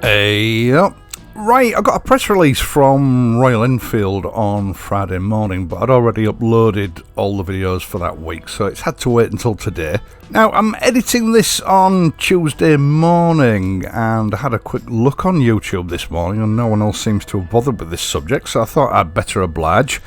Yep. Right, I got a press release from Royal Enfield on Friday morning, but I'd already uploaded all the videos for that week, so it's had to wait until today. Now, I'm editing this on Tuesday morning, and I had a quick look on YouTube this morning, and no one else seems to have bothered with this subject, so I thought I'd better oblige.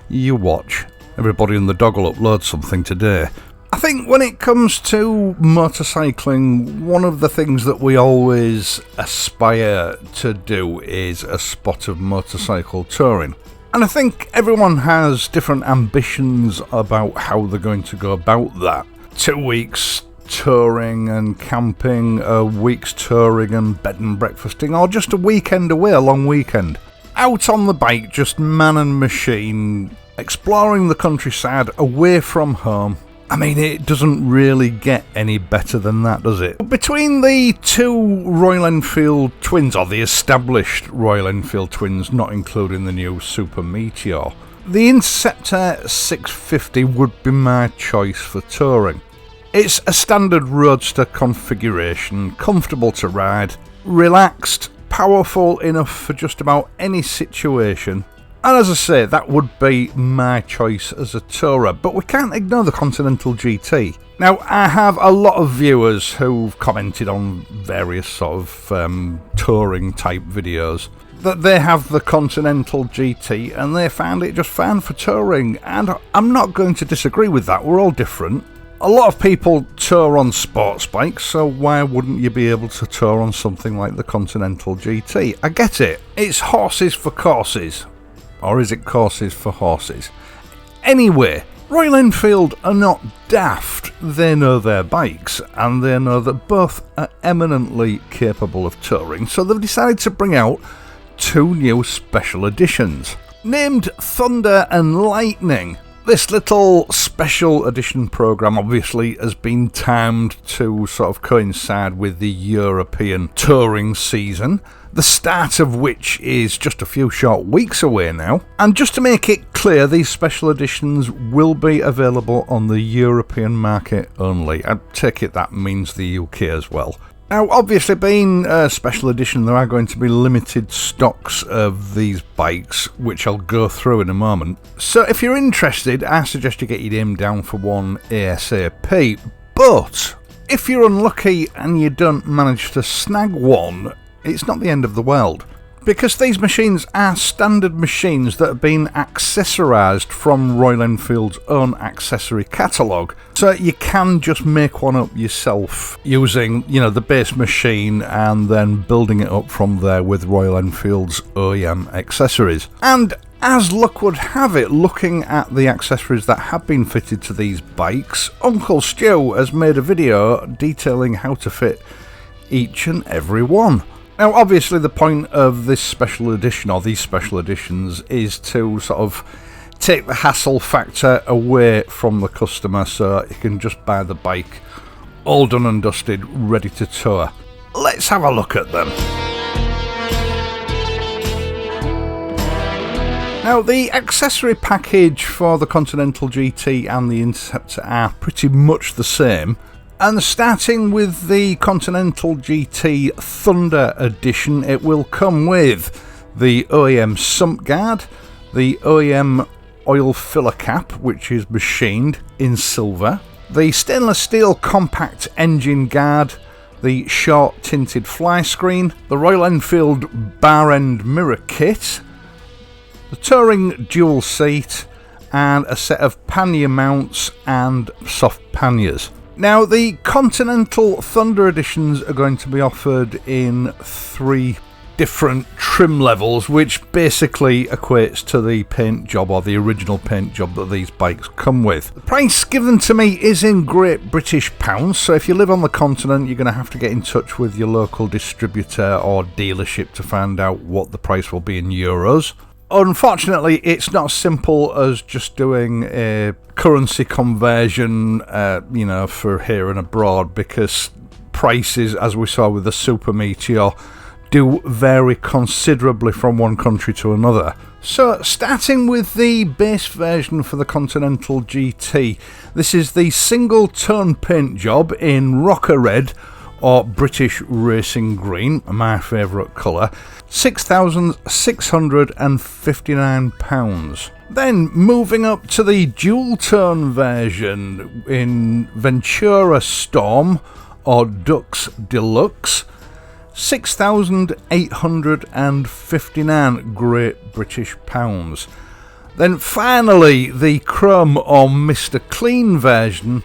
You watch. Everybody and the dog will upload something today. I think when it comes to motorcycling, one of the things that we always aspire to do is a spot of motorcycle touring. And I think everyone has different ambitions about how they're going to go about that. 2 weeks touring and camping, a week's touring and bed and breakfasting, or just a weekend away, a long weekend. Out on the bike, just man and machine, exploring the countryside, away from home. I mean, it doesn't really get any better than that, does it? Between the two Royal Enfield twins, or the established Royal Enfield twins, not including the new Super Meteor, the Interceptor 650 would be my choice for touring. It's a standard roadster configuration, comfortable to ride, relaxed, powerful enough for just about any situation. And as I say, that would be my choice as a tourer, but we can't ignore the Continental GT. Now, I have a lot of viewers who've commented on various sort of touring type videos that they have the Continental GT and they found it just fine for touring, and I'm not going to disagree with that. We're all different. A lot of people tour on sports bikes, so why wouldn't you be able to tour on something like the Continental GT? I get it. It's horses for courses. Or is it courses for horses? Anyway, Royal Enfield are not daft. They know their bikes, and they know that both are eminently capable of touring, so they've decided to bring out two new special editions, named Thunder and Lightning. This little special edition programme obviously has been timed to sort of coincide with the European touring season, the start of which is just a few short weeks away now. And just to make it clear, these special editions will be available on the European market only. I take it that means the UK as well. Now, obviously, being a special edition, there are going to be limited stocks of these bikes, which I'll go through in a moment. So if you're interested, I suggest you get your name down for one ASAP. But if you're unlucky and you don't manage to snag one, it's not the end of the world, because these machines are standard machines that have been accessorised from Royal Enfield's own accessory catalogue. So you can just make one up yourself using, the base machine and then building it up from there with Royal Enfield's OEM accessories. And as luck would have it, looking at the accessories that have been fitted to these bikes, Uncle Stu has made a video detailing how to fit each and every one. Now, obviously, the point of this special edition, or these special editions, is to sort of take the hassle factor away from the customer so you can just buy the bike all done and dusted, ready to tour. Let's have a look at them. Now, the accessory package for the Continental GT and the Interceptor are pretty much the same. And starting with the Continental GT Thunder edition, it will come with the OEM sump guard, the OEM oil filler cap, which is machined in silver, the stainless steel compact engine guard, the short tinted fly screen, the Royal Enfield bar end mirror kit, the touring dual seat, and a set of pannier mounts and soft panniers. Now, the Continental Thunder editions are going to be offered in 3 different trim levels, which basically equates to the paint job, or the original paint job that these bikes come with. The price given to me is in Great British pounds, so if you live on the continent, you're going to have to get in touch with your local distributor or dealership to find out what the price will be in euros. Unfortunately, it's not as simple as just doing a currency conversion, for here and abroad, because prices, as we saw with the Super Meteor, do vary considerably from one country to another. So, starting with the base version for the Continental GT, this is the single tone paint job in rocker red, or British Racing Green, my favourite colour, £6,659. Then moving up to the dual tone version in Ventura Storm or Dux Deluxe, 6,859 Great British Pounds. Then finally the Chrome or Mr. Clean version,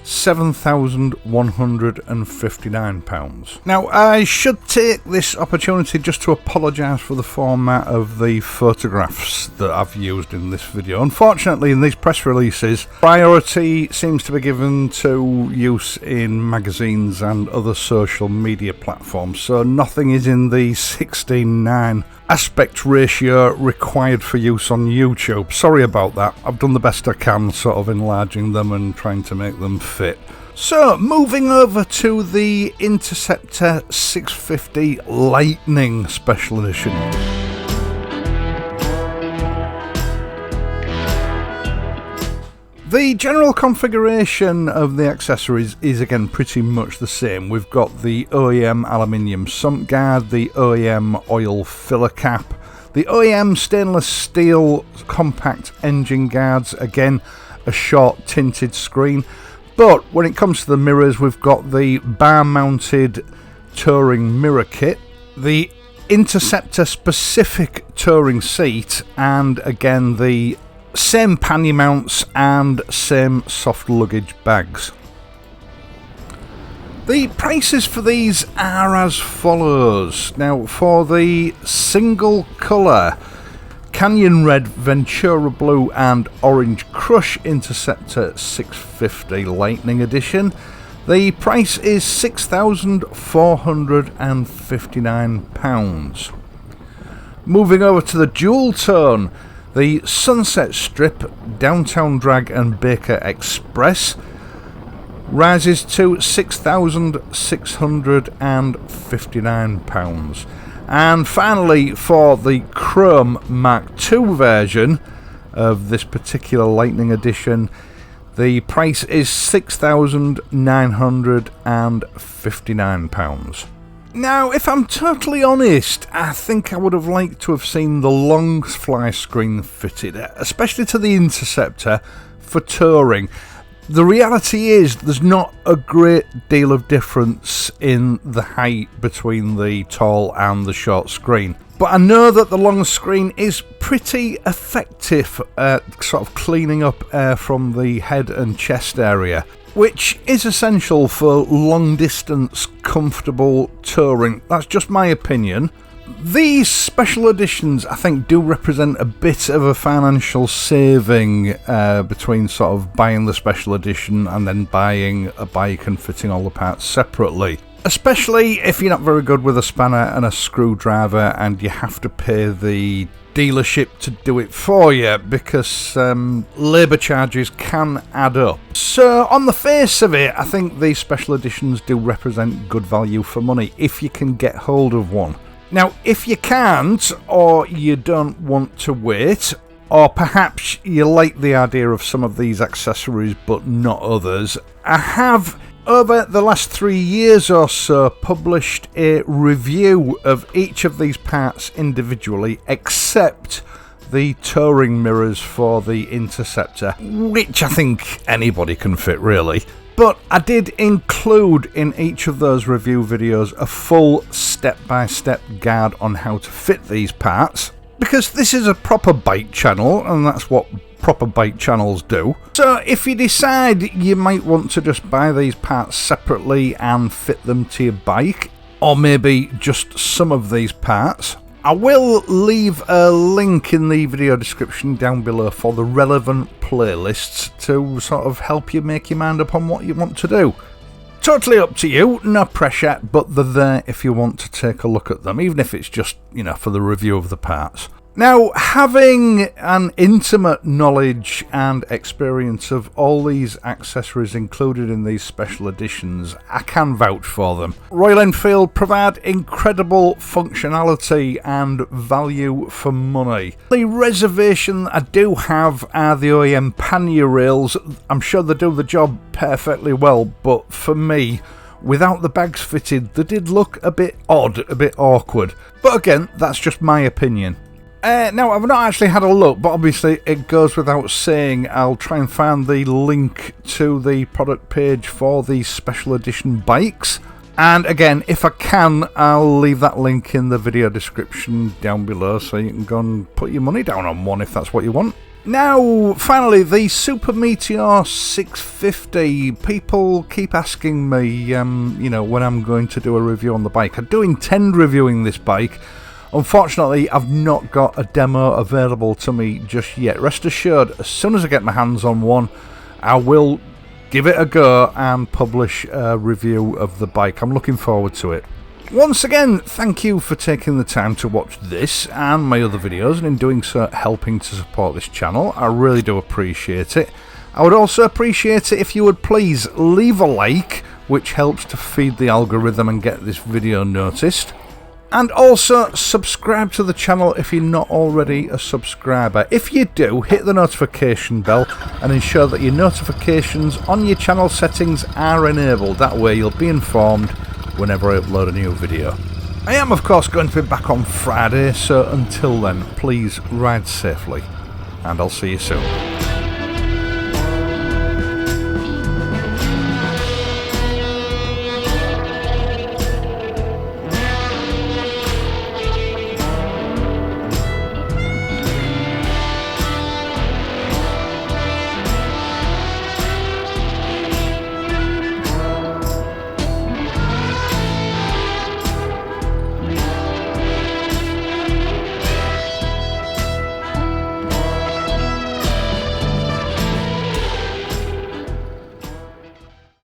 £7,159. Now I should take this opportunity just to apologise for the format of the photographs that I've used in this video. Unfortunately, in these press releases, priority seems to be given to use in magazines and other social media platforms, so nothing is in the 16:9 aspect ratio required for use on YouTube. Sorry about that. I've done the best I can, sort of enlarging them and trying to make them fit. So, moving over to the Interceptor 650 Lightning Special Edition. The general configuration of the accessories is again pretty much the same. We've got the OEM aluminium sump guard, the OEM oil filler cap, the OEM stainless steel compact engine guards, again a short tinted screen. But when it comes to the mirrors, we've got the bar mounted touring mirror kit, the Interceptor specific touring seat, and again the same pannier mounts and same soft luggage bags. The prices for these are as follows. Now, for the single colour Canyon Red, Ventura Blue and Orange Crush Interceptor 650 Lightning Edition, the price is £6,459. Moving over to the dual tone, the Sunset Strip, Downtown Drag and Baker Express rises to £6,659. And finally, for the Chrome Mark II version of this particular Lightning Edition, the price is £6,959. Now, if I'm totally honest, I think I would have liked to have seen the long fly screen fitted, especially to the Interceptor for touring. The reality is there's not a great deal of difference in the height between the tall and the short screen. But I know that the long screen is pretty effective at sort of cleaning up air from the head and chest area, which is essential for long distance comfortable touring. That's just my opinion. These special editions, I think, do represent a bit of a financial saving between sort of buying the special edition and then buying a bike and fitting all the parts separately. Especially if you're not very good with a spanner and a screwdriver and you have to pay the dealership to do it for you, because labour charges can add up. So on the face of it, I think these special editions do represent good value for money if you can get hold of one. Now, if you can't, or you don't want to wait, or perhaps you like the idea of some of these accessories but not others, I have, over the last 3 years or so, published a review of each of these parts individually, except the touring mirrors for the Interceptor, which I think anybody can fit really. But I did include in each of those review videos a full step-by-step guide on how to fit these parts, because this is a proper bike channel and that's what proper bike channels do. So if you decide you might want to just buy these parts separately and fit them to your bike, or maybe just some of these parts, I will leave a link in the video description down below for the relevant playlists to sort of help you make your mind up on what you want to do. Totally up to you, no pressure, but they're there if you want to take a look at them, even if it's just, you know, for the review of the parts. Now, having an intimate knowledge and experience of all these accessories included in these special editions, I can vouch for them. Royal Enfield provide incredible functionality and value for money. The reservation I do have are the OEM pannier rails. I'm sure they do the job perfectly well, but for me, without the bags fitted, they did look a bit odd, a bit awkward. But again, that's just my opinion. Now, I've not actually had a look, but obviously it goes without saying I'll try and find the link to the product page for these special edition bikes. And again, if I can, I'll leave that link in the video description down below so you can go and put your money down on one if that's what you want. Now, finally, the Super Meteor 650. People keep asking me, you know, when I'm going to do a review on the bike. I do intend reviewing this bike. Unfortunately, I've not got a demo available to me just yet. Rest assured, as soon as I get my hands on one, I will give it a go and publish a review of the bike. I'm looking forward to it. Once again, thank you for taking the time to watch this and my other videos, and in doing so helping to support this channel. I really do appreciate it. I would also appreciate it if you would please leave a like, which helps to feed the algorithm and get this video noticed. And also subscribe to the channel if you're not already a subscriber. If you do, hit the notification bell and ensure that your notifications on your channel settings are enabled. That way you'll be informed whenever I upload a new video. I am of course going to be back on Friday, so until then, please ride safely and I'll see you soon.